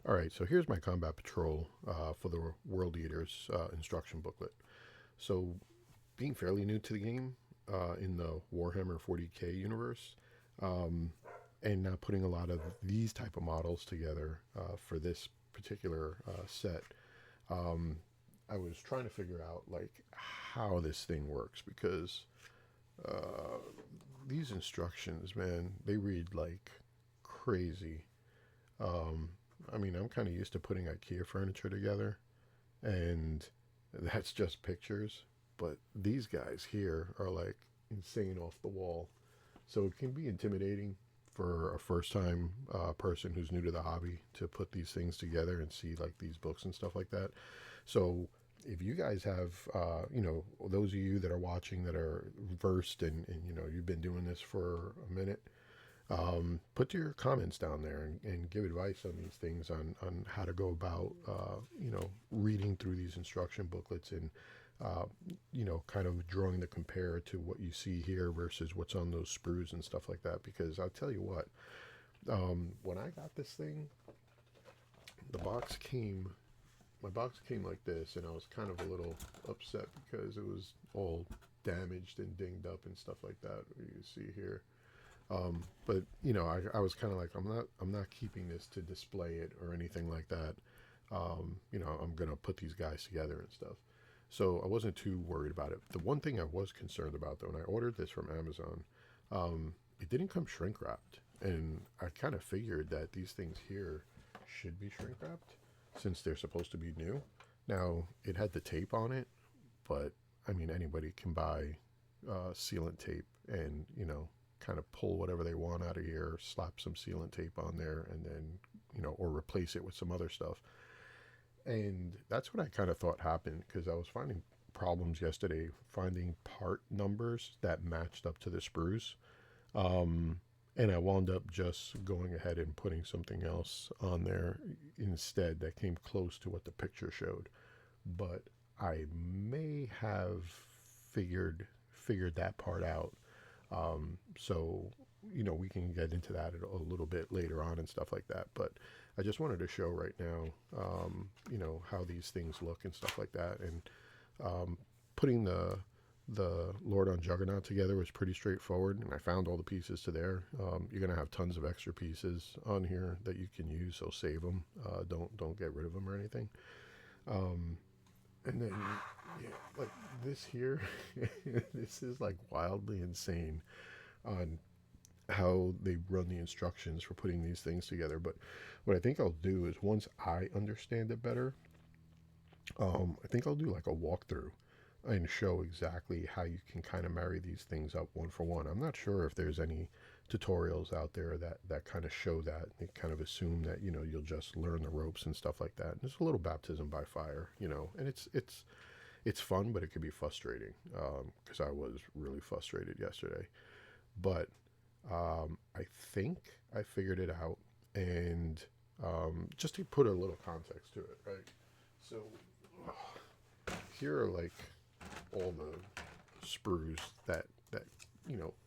All right, so here's my combat patrol for the World Eaters instruction booklet. So, being fairly new to the game in the Warhammer 40k universe, and not putting a lot of these type of models together for this particular set, I was trying to figure out like how this thing works because uh, these instructions, man, they read like crazy. Um, I mean, I'm kind of used to putting IKEA furniture together, and that's just pictures. But these guys here are like insane off the wall. So it can be intimidating for a first time person who's new to the hobby to put these things together and see like these books and stuff like that. So if you guys have, those of you that are watching that are versed and you've been doing this for a minute, put your comments down there and give advice on these things on how to go about reading through these instruction booklets and kind of drawing the compare to what you see here versus what's on those sprues and stuff like that. Because I'll tell you what, when I got this thing, the box came. My box came like this, and I was kind of a little upset because it was all damaged and dinged up and stuff like that. You see here, but I was kind of like, I'm not keeping this to display it or anything like that. I'm gonna put these guys together and stuff. So I wasn't too worried about it. The one thing I was concerned about though, when I ordered this from Amazon, it didn't come shrink wrapped, and I kind of figured that these things here should be shrink wrapped since they're supposed to be new. Now it had the tape on it, but I mean anybody can buy sealant tape and kind of pull whatever they want out of here, slap some sealant tape on there, and then or replace it with some other stuff. And that's what I kind of thought happened because I was finding problems yesterday finding part numbers that matched up to the sprues. Um, and I wound up just going ahead and putting something else on there instead that came close to what the picture showed. But I may have figured that part out. So we can get into that a little bit later on and stuff like that. But I just wanted to show right now, how these things look and stuff like that. And putting the Lord on Juggernaut together was pretty straightforward, and I found all the pieces to there. You're gonna have tons of extra pieces on here that you can use, so save them. Don't get rid of them or anything. Um, and then yeah, like this here, this is like wildly insane on how they run the instructions for putting these things together. But what I think I'll do is once I understand it better, I think I'll do like a walkthrough and show exactly how you can kind of marry these things up one for one. I'm not sure if there's any tutorials out there that kind of show that. They kind of assume that you'll just learn the ropes and stuff like that. And it's a little baptism by fire, and it's fun, but it can be frustrating because I was really frustrated yesterday. But I think I figured it out, and just to put a little context to it, right? So here are like all the sprues that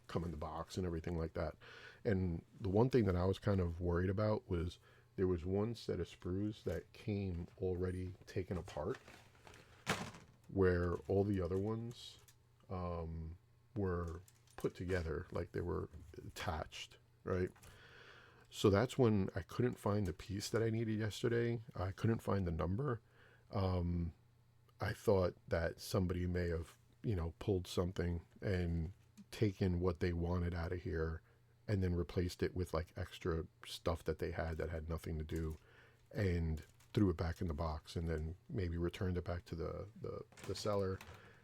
come in the box and everything like that. And the one thing that I was kind of worried about was there was one set of sprues that came already taken apart, where all the other ones were put together like they were attached, right? So that's when I couldn't find the piece that I needed yesterday. I couldn't find the number. Um, I thought that somebody may have, pulled something and taken what they wanted out of here and then replaced it with like extra stuff that they had that had nothing to do and threw it back in the box and then maybe returned it back to the seller,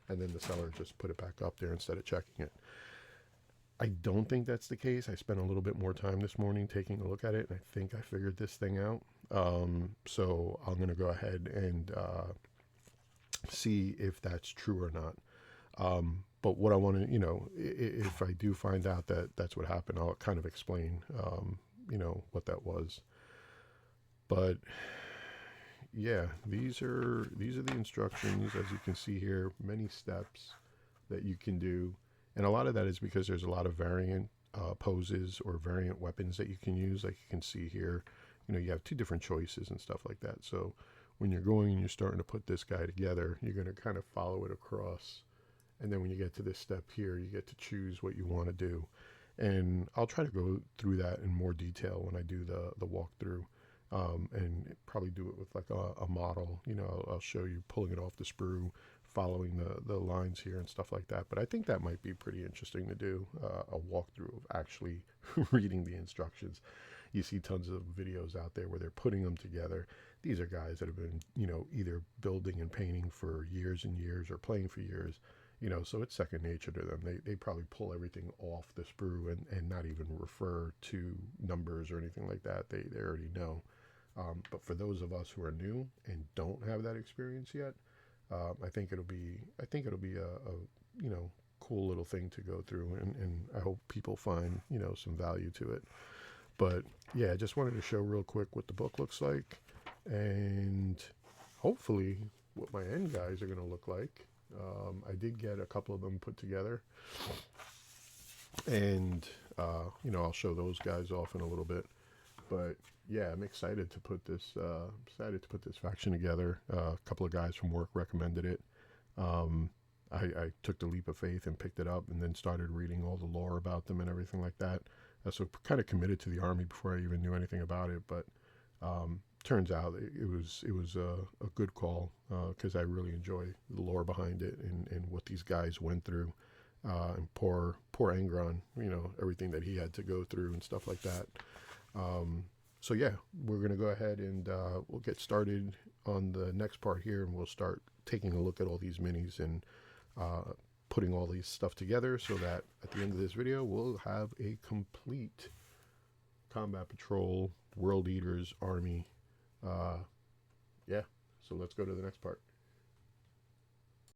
and then the seller just put it back up there instead of checking it. I don't think that's the case. I spent a little bit more time this morning taking a look at it, and I think I figured this thing out. So I'm going to go ahead and see if that's true or not. But what I want to, if I do find out that that's what happened, I'll kind of explain, what that was. But yeah, these are the instructions, as you can see here. Many steps that you can do, and a lot of that is because there's a lot of variant poses or variant weapons that you can use. Like you can see here, you have two different choices and stuff like that. So when you're going and you're starting to put this guy together, you're going to kind of follow it across. And then when you get to this step here, you get to choose what you want to do. And I'll try to go through that in more detail when I do the walkthrough, and probably do it with like a model. I'll show you pulling it off the sprue, following the lines here and stuff like that. But I think that might be pretty interesting to do, a walkthrough of actually reading the instructions. You see tons of videos out there where they're putting them together. These are guys that have been, either building and painting for years and years or playing for years. So it's second nature to them. They probably pull everything off the sprue and not even refer to numbers or anything like that. They already know. But for those of us who are new and don't have that experience yet, I think it'll be a cool little thing to go through, and I hope people find some value to it. But yeah, I just wanted to show real quick what the book looks like, and hopefully what my end guys are going to look like. I did get a couple of them put together, and I'll show those guys off in a little bit. But yeah, I'm excited to put this faction together. A couple of guys from work recommended it. I took the leap of faith and picked it up, and then started reading all the lore about them and everything like that. So kind of committed to the army before I even knew anything about it. But turns out it was a good call, because I really enjoy the lore behind it and what these guys went through. And poor Angron, everything that he had to go through and stuff like that. So yeah, we're going to go ahead and we'll get started on the next part here, and we'll start taking a look at all these minis and putting all these stuff together, so that at the end of this video we'll have a complete Combat Patrol World Eaters army. Yeah, so let's go to the next part.